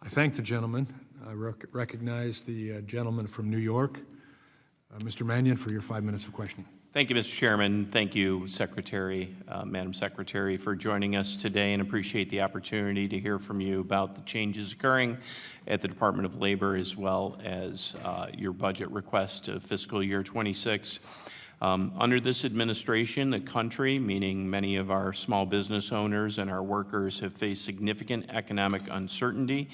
I thank the gentleman. I recognize the gentleman from New York. Mr. Mannion, for your 5 minutes of questioning. Thank you, Mr. Chairman. Thank you, Secretary, Madam Secretary, for joining us today, and appreciate the opportunity to hear from you about the changes occurring at the Department of Labor, as well as your budget request of fiscal year 26. Under this administration, the country, meaning many of our small business owners and our workers, have faced significant economic uncertainty,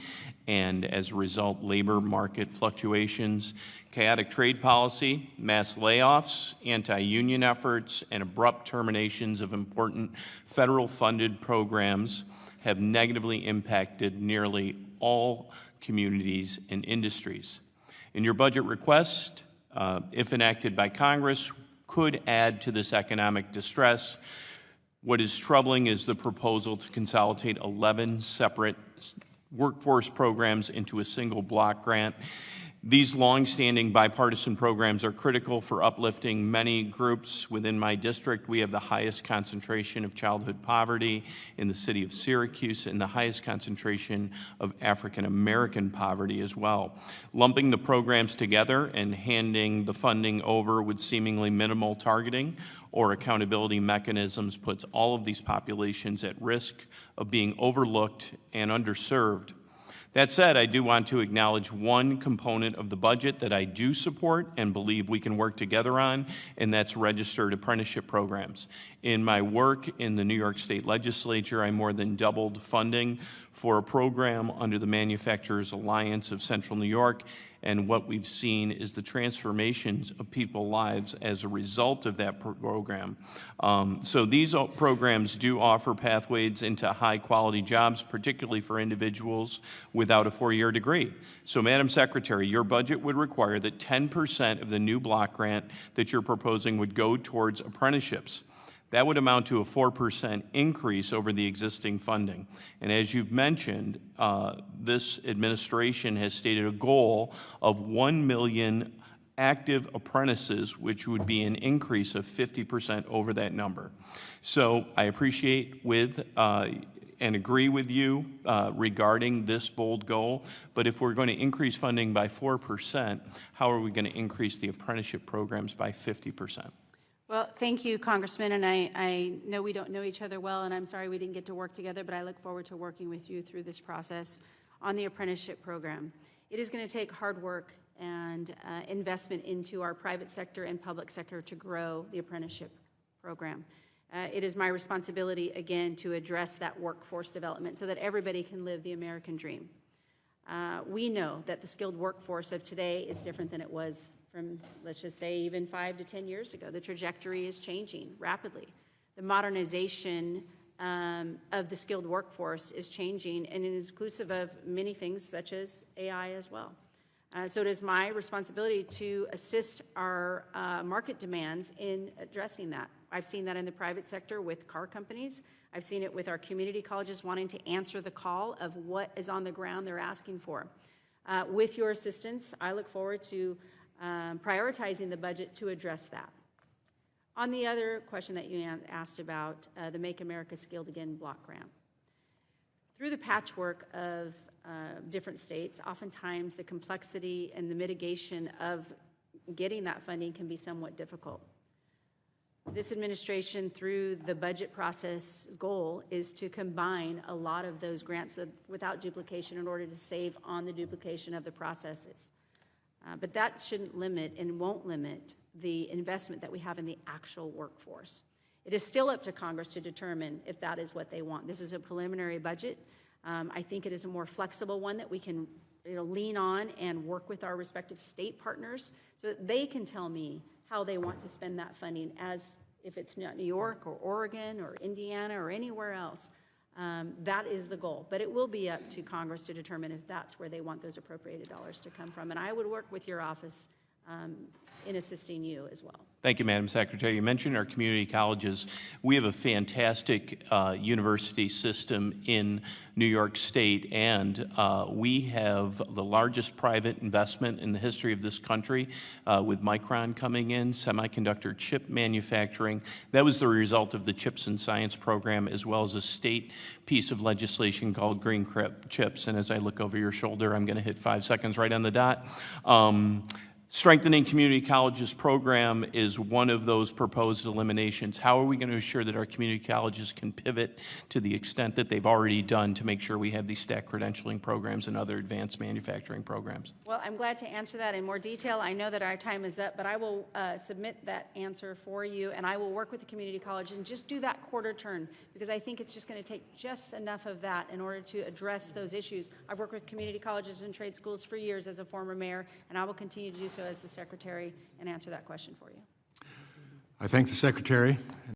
and as a result, labor market fluctuations, chaotic trade policy, mass layoffs, anti-union efforts, and abrupt terminations of important federal-funded programs have negatively impacted nearly all communities and industries. In your budget request, if enacted by Congress, could add to this economic distress. What is troubling is the proposal to consolidate 11 separate workforce programs into a single block grant. These long-standing bipartisan programs are critical for uplifting many groups within my district. We have the highest concentration of childhood poverty in the city of Syracuse and the highest concentration of African American poverty as well. Lumping the programs together and handing the funding over with seemingly minimal targeting or accountability mechanisms puts all of these populations at risk of being overlooked and underserved. That said, I do want to acknowledge one component of the budget that I do support and believe we can work together on, and that's registered apprenticeship programs. In my work in the New York State Legislature, I more than doubled funding for a program under the Manufacturers Alliance of Central New York, and what we've seen is the transformations of people's lives as a result of that program. So these programs do offer pathways into high-quality jobs, particularly for individuals without a four-year degree. So, Madam Secretary, your budget would require that 10% of the new block grant that you're proposing would go towards apprenticeships. That would amount to a 4% increase over the existing funding. And as you've mentioned, this administration has stated a goal of 1 million active apprentices, which would be an increase of 50% over that number. So I appreciate and agree with you regarding this bold goal, but if we're going to increase funding by 4%, how are we going to increase the apprenticeship programs by 50%? Well, thank you, Congressman, and I know we don't know each other well, and I'm sorry we didn't get to work together, but I look forward to working with you through this process on the apprenticeship program. It is going to take hard work and investment into our private sector and public sector to grow the apprenticeship program. It is my responsibility, again, to address that workforce development so that everybody can live the American dream. We know that the skilled workforce of today is different than it was from, let's just say, even 5 to 10 years ago. The trajectory is changing rapidly. The modernization of the skilled workforce is changing, and it is inclusive of many things such as AI as well. So it is my responsibility to assist our market demands in addressing that. I've seen that in the private sector with car companies. I've seen it with our community colleges wanting to answer the call of what is on the ground they're asking for. With your assistance, I look forward to prioritizing the budget to address that. On the other question that you asked about the Make America Skilled Again block grant. Through the patchwork of different states, oftentimes the complexity and the mitigation of getting that funding can be somewhat difficult. This administration, through the budget process goal, is to combine a lot of those grants without duplication in order to save on the duplication of the processes. But that shouldn't limit and won't limit the investment that we have in the actual workforce. It is still up to Congress to determine if that is what they want. This is a preliminary budget. I think it is a more flexible one that we can lean on and work with our respective state partners so that they can tell me how they want to spend that funding, as if it's not New York or Oregon or Indiana or anywhere else. That is the goal, but it will be up to Congress to determine if that's where they want those appropriated dollars to come from. And I would work with your office in assisting you as well. Thank you, Madam Secretary. You mentioned our community colleges. We have a fantastic university system in New York State, and we have the largest private investment in the history of this country with Micron coming in, semiconductor chip manufacturing. That was the result of the CHIPS and Science program, as well as a state piece of legislation called Green Chips. And as I look over your shoulder, I'm going to hit 5 seconds right on the dot. Strengthening Community Colleges program is one of those proposed eliminations. How are we going to ensure that our community colleges can pivot to the extent that they've already done to make sure we have these stack credentialing programs and other advanced manufacturing programs? Well, I'm glad to answer that in more detail. I know that our time is up, but I will submit that answer for you, and I will work with the community college and just do that quarter turn, because I think it's just going to take just enough of that in order to address those issues. I've worked with community colleges and trade schools for years as a former mayor, and I will continue to do so as the secretary and answer that question for you. I thank the Secretary.